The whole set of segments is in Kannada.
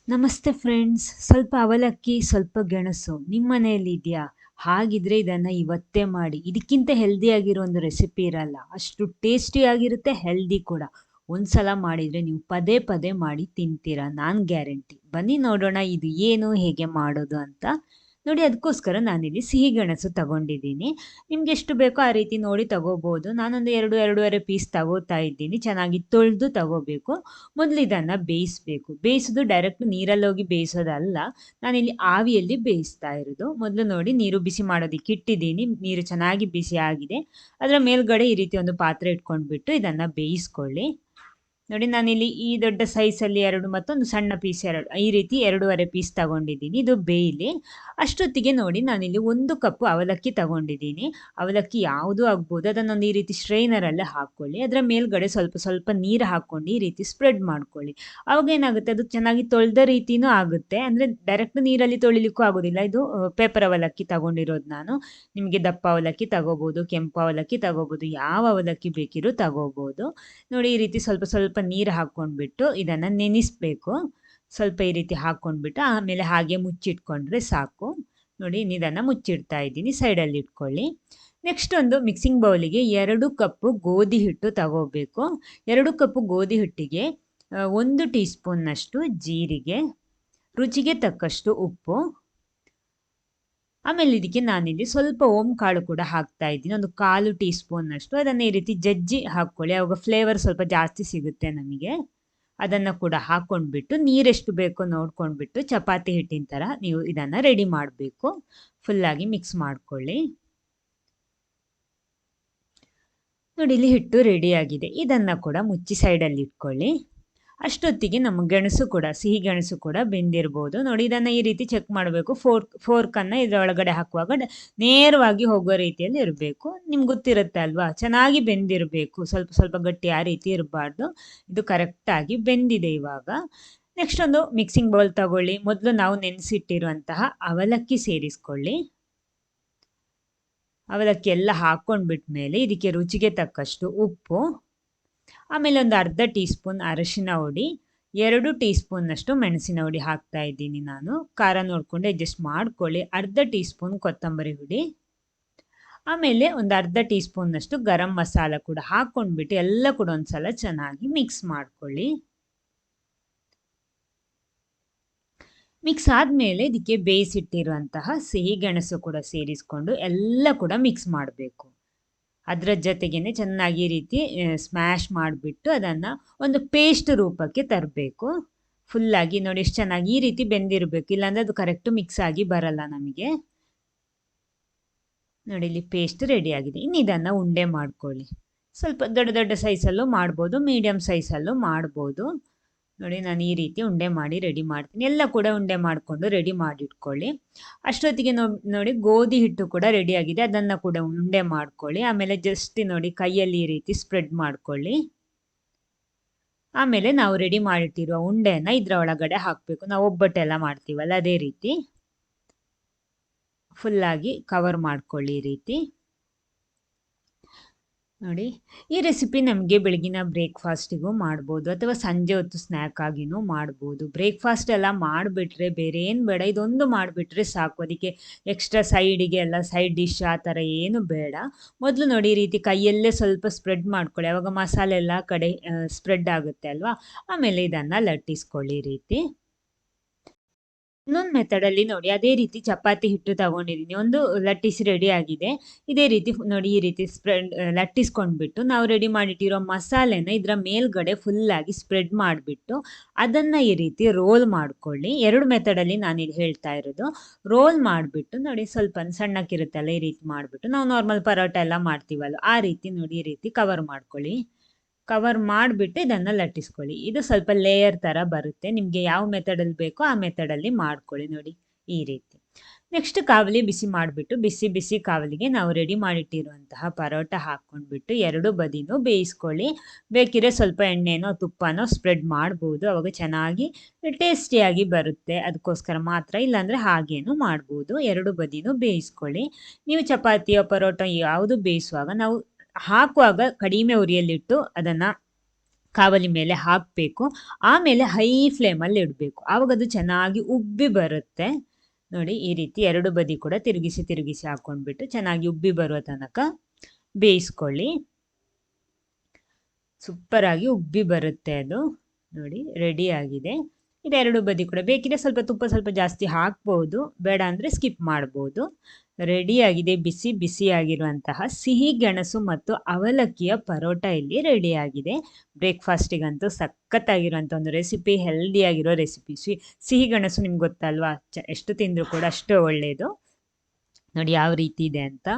ನಮಸ್ತೆ ಫ್ರೆಂಡ್ಸ್. ಸ್ವಲ್ಪ ಅವಲಕ್ಕಿ, ಸ್ವಲ್ಪ ಗೆಣಸು ನಿಮ್ಮ ಮನೆಯಲ್ಲಿ ಇದೆಯಾ? ಹಾಗಿದ್ರೆ ಇದನ್ನ ಇವತ್ತೇ ಮಾಡಿ. ಇದಕ್ಕಿಂತ ಹೆಲ್ದಿ ಆಗಿರೋ ಒಂದು ರೆಸಿಪಿ ಇರಲ್ಲ. ಅಷ್ಟು ಟೇಸ್ಟಿ ಆಗಿರುತ್ತೆ, ಹೆಲ್ದಿ ಕೂಡ. ಒಂದ್ಸಲ ಮಾಡಿದ್ರೆ ನೀವು ಪದೇ ಪದೇ ಮಾಡಿ ತಿಂತೀರಾ, ನಾನ್ ಗ್ಯಾರಂಟಿ. ಬನ್ನಿ ನೋಡೋಣ ಇದು ಏನು, ಹೇಗೆ ಮಾಡೋದು ಅಂತ. ನೋಡಿ, ಅದಕ್ಕೋಸ್ಕರ ನಾನಿಲ್ಲಿ ಸಿಹಿ ಗೆಣಸು ತಗೊಂಡಿದ್ದೀನಿ. ನಿಮ್ಗೆ ಎಷ್ಟು ಬೇಕೋ ಆ ರೀತಿ ನೋಡಿ ತಗೋಬಹುದು. ನಾನೊಂದು 2-2.5 ಪೀಸ್ ತಗೋತಾ ಇದ್ದೀನಿ. ಚೆನ್ನಾಗಿ ತೊಳೆದು ತಗೋಬೇಕು. ಮೊದಲು ಇದನ್ನ ಬೇಯಿಸಬೇಕು. ಬೇಯಿಸೋದು ಡೈರೆಕ್ಟ್ ನೀರಲ್ಲಿ ಹೋಗಿ ಬೇಯಿಸೋದಲ್ಲ, ನಾನಿಲ್ಲಿ ಆವಿಯಲ್ಲಿ ಬೇಯಿಸ್ತಾ ಇರೋದು. ಮೊದಲು ನೋಡಿ, ನೀರು ಬಿಸಿ ಮಾಡೋದಕ್ಕೆ ಇಟ್ಟಿದ್ದೀನಿ. ನೀರು ಚೆನ್ನಾಗಿ ಬಿಸಿ ಆಗಿದೆ. ಅದರ ಮೇಲ್ಗಡೆ ಈ ರೀತಿ ಒಂದು ಪಾತ್ರೆ ಇಟ್ಕೊಂಡ್ಬಿಟ್ಟು ಇದನ್ನ ಬೇಯಿಸ್ಕೊಳ್ಳಿ. ನೋಡಿ, ನಾನಿಲ್ಲಿ ಈ ದೊಡ್ಡ ಸೈಜಲ್ಲಿ 2, ಮತ್ತೊಂದು ಸಣ್ಣ ಪೀಸ್ 2, ಈ ರೀತಿ 2.5 ಪೀಸ್ ತಗೊಂಡಿದ್ದೀನಿ. ಇದು ಬೇಯಲಿ. ಅಷ್ಟೊತ್ತಿಗೆ ನೋಡಿ, ನಾನಿಲ್ಲಿ 1 ಕಪ್ ಅವಲಕ್ಕಿ ತಗೊಂಡಿದ್ದೀನಿ. ಅವಲಕ್ಕಿ ಯಾವುದೂ ಆಗ್ಬೋದು. ಅದನ್ನೊಂದು ಈ ರೀತಿ ಸ್ಟ್ರೈನರಲ್ಲೇ ಹಾಕ್ಕೊಳ್ಳಿ. ಅದರ ಮೇಲ್ಗಡೆ ಸ್ವಲ್ಪ ಸ್ವಲ್ಪ ನೀರು ಹಾಕ್ಕೊಂಡು ಈ ರೀತಿ ಸ್ಪ್ರೆಡ್ ಮಾಡ್ಕೊಳ್ಳಿ. ಅವಾಗ ಏನಾಗುತ್ತೆ, ಅದು ಚೆನ್ನಾಗಿ ತೊಳೆದ ರೀತಿನೂ ಆಗುತ್ತೆ. ಅಂದರೆ ಡೈರೆಕ್ಟ್ ನೀರಲ್ಲಿ ತೊಳಿಲಿಕ್ಕೂ ಆಗೋದಿಲ್ಲ. ಇದು ಪೇಪರ್ ಅವಲಕ್ಕಿ ತಗೊಂಡಿರೋದು ನಾನು. ನಿಮಗೆ ದಪ್ಪ ಅವಲಕ್ಕಿ ತಗೋಬೋದು, ಕೆಂಪು ಅವಲಕ್ಕಿ ತಗೋಬೋದು, ಯಾವ ಅವಲಕ್ಕಿ ಬೇಕಿದ್ರೂ ತಗೋಬೋದು. ನೋಡಿ, ಈ ರೀತಿ ಸ್ವಲ್ಪ ಸ್ವಲ್ಪ ನೀರು ಹಾಕ್ಕೊಂಡ್ಬಿಟ್ಟು ಇದನ್ನು ನೆನೆಸ್ಬೇಕು. ಸ್ವಲ್ಪ ಈ ರೀತಿ ಹಾಕ್ಕೊಂಡ್ಬಿಟ್ಟು ಆಮೇಲೆ ಹಾಗೆ ಮುಚ್ಚಿಟ್ಕೊಂಡ್ರೆ ಸಾಕು. ನೋಡಿ, ಇದನ್ನು ಮುಚ್ಚಿಡ್ತಾ ಇದ್ದೀನಿ. ಸೈಡಲ್ಲಿ ಇಟ್ಕೊಳ್ಳಿ. ನೆಕ್ಸ್ಟ್ ಒಂದು ಮಿಕ್ಸಿಂಗ್ ಬೌಲಿಗೆ 2 ಕಪ್ಪು ಗೋಧಿ ಹಿಟ್ಟು ತಗೋಬೇಕು. 2 ಕಪ್ಪು ಗೋಧಿ ಹಿಟ್ಟಿಗೆ 1 ಟೀ ಸ್ಪೂನ್ನಷ್ಟು ಜೀರಿಗೆ, ರುಚಿಗೆ ತಕ್ಕಷ್ಟು ಉಪ್ಪು, ಆಮೇಲೆ ಇದಕ್ಕೆ ನಾನಿಲ್ಲಿ ಸ್ವಲ್ಪ ಓಂ ಕಾಳು ಕೂಡ ಹಾಕ್ತಾ ಇದ್ದೀನಿ. ಒಂದು 1/4 ಟೀ ಸ್ಪೂನ್ನಷ್ಟು. ಅದನ್ನು ಈ ರೀತಿ ಜಜ್ಜಿ ಹಾಕ್ಕೊಳ್ಳಿ. ಆವಾಗ ಫ್ಲೇವರ್ ಸ್ವಲ್ಪ ಜಾಸ್ತಿ ಸಿಗುತ್ತೆ ನಮಗೆ. ಅದನ್ನು ಕೂಡ ಹಾಕ್ಕೊಂಡ್ಬಿಟ್ಟು ನೀರೆಷ್ಟು ಬೇಕೋ ನೋಡ್ಕೊಂಡ್ಬಿಟ್ಟು ಚಪಾತಿ ಹಿಟ್ಟಿನ ಥರ ನೀವು ಇದನ್ನು ರೆಡಿ ಮಾಡಬೇಕು. ಫುಲ್ಲಾಗಿ ಮಿಕ್ಸ್ ಮಾಡ್ಕೊಳ್ಳಿ. ನೋಡಿ, ಇಲ್ಲಿ ಹಿಟ್ಟು ರೆಡಿಯಾಗಿದೆ. ಇದನ್ನು ಕೂಡ ಮುಚ್ಚಿ ಸೈಡಲ್ಲಿ ಇಟ್ಕೊಳ್ಳಿ. ಅಷ್ಟೊತ್ತಿಗೆ ನಮ್ಮ ಗೆಣಸು ಕೂಡ, ಸಿಹಿ ಗೆಣಸು ಕೂಡ ಬೆಂದಿರ್ಬೋದು. ನೋಡಿ, ಇದನ್ನು ಈ ರೀತಿ ಚೆಕ್ ಮಾಡಬೇಕು. ಫೋರ್ಕನ್ನು ಇದರೊಳಗಡೆ ಹಾಕುವಾಗ ನೇರವಾಗಿ ಹೋಗೋ ರೀತಿಯಲ್ಲಿ ಇರಬೇಕು. ನಿಮ್ಗೆ ಗೊತ್ತಿರುತ್ತೆ ಅಲ್ವಾ, ಚೆನ್ನಾಗಿ ಬೆಂದಿರಬೇಕು. ಸ್ವಲ್ಪ ಸ್ವಲ್ಪ ಗಟ್ಟಿ ಆ ರೀತಿ ಇರಬಾರ್ದು. ಇದು ಕರೆಕ್ಟಾಗಿ ಬೆಂದಿದೆ ಇವಾಗ. ನೆಕ್ಸ್ಟ್ ಒಂದು ಮಿಕ್ಸಿಂಗ್ ಬೌಲ್ ತಗೊಳ್ಳಿ. ಮೊದಲು ನಾವು ನೆನೆಸಿಟ್ಟಿರುವಂತಹ ಅವಲಕ್ಕಿ ಸೇರಿಸ್ಕೊಳ್ಳಿ. ಅವಲಕ್ಕಿ ಎಲ್ಲ ಹಾಕ್ಕೊಂಡ್ಬಿಟ್ಮೇಲೆ ಇದಕ್ಕೆ ರುಚಿಗೆ ತಕ್ಕಷ್ಟು ಉಪ್ಪು, ಆಮೇಲೆ ಒಂದು ಅರ್ಧ ಟೀ ಸ್ಪೂನ್ ಅರಿಶಿನ ಹುಡಿ, 2 ಟೀ ಸ್ಪೂನ್ನಷ್ಟು ಮೆಣಸಿನ ಹುಡಿ ಹಾಕ್ತಾ ಇದ್ದೀನಿ ನಾನು. ಖಾರ ನೋಡಿಕೊಂಡು ಅಡ್ಜಸ್ಟ್ ಮಾಡ್ಕೊಳ್ಳಿ. ಅರ್ಧ ಟೀ ಸ್ಪೂನ್ ಕೊತ್ತಂಬರಿ ಹುಡಿ, ಆಮೇಲೆ ಒಂದು ಅರ್ಧ ಟೀ ಸ್ಪೂನ್ನಷ್ಟು ಗರಂ ಮಸಾಲ ಕೂಡ ಹಾಕ್ಕೊಂಡ್ಬಿಟ್ಟು ಎಲ್ಲ ಕೂಡ ಒಂದ್ಸಲ ಚೆನ್ನಾಗಿ ಮಿಕ್ಸ್ ಮಾಡ್ಕೊಳ್ಳಿ. ಮಿಕ್ಸ್ ಆದಮೇಲೆ ಇದಕ್ಕೆ ಬೇಯಿಸಿಟ್ಟಿರುವಂತಹ ಸಿಹಿ ಗೆಣಸು ಕೂಡ ಸೇರಿಸ್ಕೊಂಡು ಎಲ್ಲ ಕೂಡ ಮಿಕ್ಸ್ ಮಾಡಬೇಕು. ಅದರ ಜೊತೆಗೇನೆ ಚೆನ್ನಾಗಿ ಈ ರೀತಿ ಸ್ಮ್ಯಾಶ್ ಮಾಡಿಬಿಟ್ಟು ಅದನ್ನು ಒಂದು ಪೇಸ್ಟ್ ರೂಪಕ್ಕೆ ತರಬೇಕು. ಫುಲ್ಲಾಗಿ ನೋಡಿ, ಎಷ್ಟು ಚೆನ್ನಾಗಿ ಈ ರೀತಿ ಬೆಂದಿರಬೇಕು. ಇಲ್ಲಾಂದರೆ ಅದು ಕರೆಕ್ಟು ಮಿಕ್ಸ್ ಆಗಿ ಬರಲ್ಲ ನಮಗೆ. ನೋಡಿ, ಇಲ್ಲಿ ಪೇಸ್ಟ್ ರೆಡಿಯಾಗಿದೆ. ಇನ್ನು ಇದನ್ನು ಉಂಡೆ ಮಾಡ್ಕೊಳ್ಳಿ. ಸ್ವಲ್ಪ ದೊಡ್ಡ ದೊಡ್ಡ ಸೈಜಲ್ಲೂ ಮಾಡ್ಬೋದು, ಮೀಡಿಯಮ್ ಸೈಜಲ್ಲೂ ಮಾಡ್ಬೋದು. ನೋಡಿ, ನಾನು ಈ ರೀತಿ ಉಂಡೆ ಮಾಡಿ ರೆಡಿ ಮಾಡ್ತೀನಿ. ಎಲ್ಲ ಕೂಡ ಉಂಡೆ ಮಾಡಿಕೊಂಡು ರೆಡಿ ಮಾಡಿಟ್ಕೊಳ್ಳಿ. ಅಷ್ಟೊತ್ತಿಗೆ ನೋಡಿ, ಗೋಧಿ ಹಿಟ್ಟು ಕೂಡ ರೆಡಿಯಾಗಿದೆ. ಅದನ್ನು ಕೂಡ ಉಂಡೆ ಮಾಡ್ಕೊಳ್ಳಿ. ಆಮೇಲೆ ಜಸ್ಟ್ ನೋಡಿ, ಕೈಯಲ್ಲಿ ಈ ರೀತಿ ಸ್ಪ್ರೆಡ್ ಮಾಡ್ಕೊಳ್ಳಿ. ಆಮೇಲೆ ನಾವು ರೆಡಿ ಮಾಡಿಟ್ಟಿರುವ ಉಂಡೆಯನ್ನು ಇದರ ಒಳಗಡೆ ಹಾಕಬೇಕು. ನಾವು ಒಬ್ಬಟ್ಟೆಲ್ಲ ಮಾಡ್ತೀವಲ್ಲ ಅದೇ ರೀತಿ ಫುಲ್ಲಾಗಿ ಕವರ್ ಮಾಡ್ಕೊಳ್ಳಿ ಈ ರೀತಿ. ನೋಡಿ, ಈ ರೆಸಿಪಿ ನಮಗೆ ಬೆಳಗಿನ ಬ್ರೇಕ್ಫಾಸ್ಟಿಗೂ ಮಾಡ್ಬೋದು, ಅಥವಾ ಸಂಜೆ ಹೊತ್ತು ಸ್ನ್ಯಾಕ್ ಆಗಿನೂ ಮಾಡ್ಬೋದು. ಬ್ರೇಕ್ಫಾಸ್ಟ್ ಎಲ್ಲ ಮಾಡಿಬಿಟ್ರೆ ಬೇರೆ ಏನು ಬೇಡ, ಇದೊಂದು ಮಾಡಿಬಿಟ್ರೆ ಸಾಕು. ಅದಕ್ಕೆ ಎಕ್ಸ್ಟ್ರಾ ಸೈಡಿಗೆ ಎಲ್ಲ ಸೈಡ್ ಡಿಶ್ ಆ ಥರ ಏನು ಬೇಡ. ಮೊದಲು ನೋಡಿ, ಈ ರೀತಿ ಕೈಯಲ್ಲೇ ಸ್ವಲ್ಪ ಸ್ಪ್ರೆಡ್ ಮಾಡ್ಕೊಳ್ಳಿ. ಆವಾಗ ಮಸಾಲೆ ಎಲ್ಲ ಕಡೆ ಸ್ಪ್ರೆಡ್ ಆಗುತ್ತೆ ಅಲ್ವಾ. ಆಮೇಲೆ ಇದನ್ನು ಲಟ್ಟಿಸ್ಕೊಳ್ಳಿ ಈ ರೀತಿ. ಇನ್ನೊಂದು ಮೆಥಡಲ್ಲಿ ನೋಡಿ, ಅದೇ ರೀತಿ ಚಪಾತಿ ಹಿಟ್ಟು ತಗೊಂಡಿದ್ದೀನಿ. ಒಂದು ಲಟ್ಟಿಸಿ ರೆಡಿ ಆಗಿದೆ. ಇದೇ ರೀತಿ ನೋಡಿ, ಈ ರೀತಿ ಸ್ಪ್ರೆಡ್ ಲಟ್ಟಿಸ್ಕೊಂಡ್ಬಿಟ್ಟು ನಾವು ರೆಡಿ ಮಾಡಿಟ್ಟಿರೋ ಮಸಾಲೆನ ಇದರ ಮೇಲ್ಗಡೆ ಫುಲ್ಲಾಗಿ ಸ್ಪ್ರೆಡ್ ಮಾಡಿಬಿಟ್ಟು ಅದನ್ನು ಈ ರೀತಿ ರೋಲ್ ಮಾಡ್ಕೊಳ್ಳಿ. 2 ಮೆಥಡಲ್ಲಿ ನಾನಿಲ್ಲಿ ಹೇಳ್ತಾ ಇರೋದು. ರೋಲ್ ಮಾಡಿಬಿಟ್ಟು ನೋಡಿ, ಸ್ವಲ್ಪ ಸಣ್ಣಕ್ಕಿರುತ್ತಲ್ಲ ಈ ರೀತಿ ಮಾಡಿಬಿಟ್ಟು ನಾವು ನಾರ್ಮಲ್ ಪರೋಟ ಎಲ್ಲ ಮಾಡ್ತೀವಲ್ಲ ಆ ರೀತಿ ನೋಡಿ, ಈ ರೀತಿ ಕವರ್ ಮಾಡ್ಕೊಳ್ಳಿ. ಕವರ್ ಮಾಡಿಬಿಟ್ಟು ಇದನ್ನು ಲಟ್ಟಿಸ್ಕೊಳ್ಳಿ. ಇದು ಸ್ವಲ್ಪ ಲೇಯರ್ ಥರ ಬರುತ್ತೆ. ನಿಮಗೆ ಯಾವ ಮೆಥಡಲ್ಲಿ ಬೇಕೋ ಆ ಮೆಥಡಲ್ಲಿ ಮಾಡ್ಕೊಳ್ಳಿ. ನೋಡಿ, ಈ ರೀತಿ. ನೆಕ್ಸ್ಟ್ ಕಾವಲಿ ಬಿಸಿ ಮಾಡಿಬಿಟ್ಟು ಬಿಸಿ ಬಿಸಿ ಕಾವಲಿಗೆ ನಾವು ರೆಡಿ ಮಾಡಿಟ್ಟಿರುವಂತಹ ಪರೋಟ ಹಾಕ್ಕೊಂಡ್ಬಿಟ್ಟು 2 ಬದಿನೂ ಬೇಯಿಸ್ಕೊಳ್ಳಿ. ಬೇಕಿದ್ರೆ ಸ್ವಲ್ಪ ಎಣ್ಣೆನೋ ತುಪ್ಪನೋ ಸ್ಪ್ರೆಡ್ ಮಾಡ್ಬೋದು. ಅವಾಗ ಚೆನ್ನಾಗಿ ಟೇಸ್ಟಿಯಾಗಿ ಬರುತ್ತೆ. ಅದಕ್ಕೋಸ್ಕರ ಮಾತ್ರ, ಇಲ್ಲಾಂದರೆ ಹಾಗೇನೂ ಮಾಡ್ಬೋದು. 2 ಬದಿನೂ ಬೇಯಿಸ್ಕೊಳ್ಳಿ. ನೀವು ಚಪಾತಿಯೋ ಪರೋಟ ಯಾವುದು ಬೇಯಿಸುವಾಗ ನಾವು ಹಾಕುವಾಗ ಕಡಿಮೆ ಉರಿಯಲ್ಲಿಟ್ಟು ಅದನ್ನು ಕಾವಲಿ ಮೇಲೆ ಹಾಕಬೇಕು. ಆಮೇಲೆ ಹೈ ಫ್ಲೇಮಲ್ಲಿ ಇಡಬೇಕು. ಆವಾಗ ಅದು ಚೆನ್ನಾಗಿ ಉಬ್ಬಿ ಬರುತ್ತೆ. ನೋಡಿ ಈ ರೀತಿ ಎರಡು ಬದಿ ಕೂಡ ತಿರುಗಿಸಿ ತಿರುಗಿಸಿ ಹಾಕೊಂಡ್ಬಿಟ್ಟು ಚೆನ್ನಾಗಿ ಉಬ್ಬಿ ಬರುವ ತನಕ ಬೇಯಿಸ್ಕೊಳ್ಳಿ. ಸೂಪರ್ ಆಗಿ ಉಬ್ಬಿ ಬರುತ್ತೆ ಅದು. ನೋಡಿ ರೆಡಿ ಆಗಿದೆ. ಇದೆರಡು ಬದಿ ಕೂಡ ಬೇಕಿದ್ರೆ ಸ್ವಲ್ಪ ತುಪ್ಪ ಸ್ವಲ್ಪ ಜಾಸ್ತಿ ಹಾಕ್ಬೋದು, ಬೇಡ ಅಂದರೆ ಸ್ಕಿಪ್ ಮಾಡ್ಬೋದು. ರೆಡಿಯಾಗಿದೆ ಬಿಸಿ ಬಿಸಿಯಾಗಿರುವಂತಹ ಸಿಹಿ ಗೆಣಸು ಮತ್ತು ಅವಲಕ್ಕಿಯ ಪರೋಟ ಇಲ್ಲಿ ರೆಡಿಯಾಗಿದೆ. ಬ್ರೇಕ್ಫಾಸ್ಟಿಗಂತೂ ಸಖತ್ತಾಗಿರುವಂಥ ಒಂದು ರೆಸಿಪಿ, ಹೆಲ್ದಿಯಾಗಿರೋ ರೆಸಿಪಿ. ಸಿಹಿ ಗೆಣಸು ನಿಮ್ಗೆ ಗೊತ್ತಲ್ವಾ, ಎಷ್ಟು ತಿಂದರೂ ಕೂಡ ಅಷ್ಟು ಒಳ್ಳೆಯದು. ನೋಡಿ ಯಾವ ರೀತಿ ಇದೆ ಅಂತ.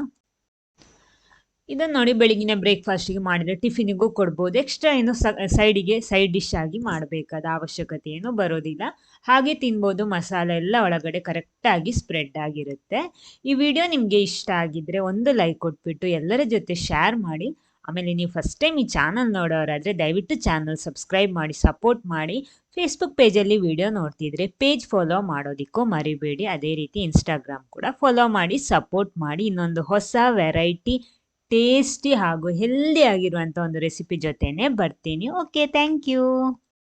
ಇದನ್ನು ನೋಡಿ ಬೆಳಗಿನ ಬ್ರೇಕ್ಫಾಸ್ಟಿಗೆ ಮಾಡಿದರೆ ಟಿಫಿನಿಗೂ ಕೊಡ್ಬೋದು. ಎಕ್ಸ್ಟ್ರಾ ಏನು ಸೈಡಿಗೆ ಸೈಡ್ ಡಿಶ್ ಆಗಿ ಮಾಡಬೇಕಾದ ಅವಶ್ಯಕತೆ ಏನು ಬರೋದಿಲ್ಲ. ಹಾಗೆ ತಿನ್ಬೋದು. ಮಸಾಲೆ ಎಲ್ಲ ಒಳಗಡೆ ಕರೆಕ್ಟಾಗಿ ಸ್ಪ್ರೆಡ್ ಆಗಿರುತ್ತೆ. ಈ ವಿಡಿಯೋ ನಿಮಗೆ ಇಷ್ಟ ಆಗಿದ್ದರೆ ಒಂದು ಲೈಕ್ ಕೊಟ್ಬಿಟ್ಟು ಎಲ್ಲರ ಜೊತೆ ಶೇರ್ ಮಾಡಿ. ಆಮೇಲೆ ನೀವು ಫಸ್ಟ್ ಟೈಮ್ ಈ ಚಾನಲ್ ನೋಡೋರಾದರೆ ದಯವಿಟ್ಟು ಚಾನಲ್ ಸಬ್ಸ್ಕ್ರೈಬ್ ಮಾಡಿ ಸಪೋರ್ಟ್ ಮಾಡಿ. ಫೇಸ್ಬುಕ್ ಪೇಜಲ್ಲಿ ವಿಡಿಯೋ ನೋಡ್ತಿದ್ರೆ ಪೇಜ್ ಫಾಲೋ ಮಾಡೋದಕ್ಕೂ ಮರಿಬೇಡಿ. ಅದೇ ರೀತಿ ಇನ್ಸ್ಟಾಗ್ರಾಮ್ ಕೂಡ ಫಾಲೋ ಮಾಡಿ ಸಪೋರ್ಟ್ ಮಾಡಿ. ಇನ್ನೊಂದು ಹೊಸ ವೆರೈಟಿ ಟೇಸ್ಟಿ ಹಾಗೂ ಹೆಲ್ದಿ ಆಗಿರುವಂಥ ಒಂದು ರೆಸಿಪಿ ಜೊತೆನೇ ಬರ್ತೀನಿ. Okay, thank you.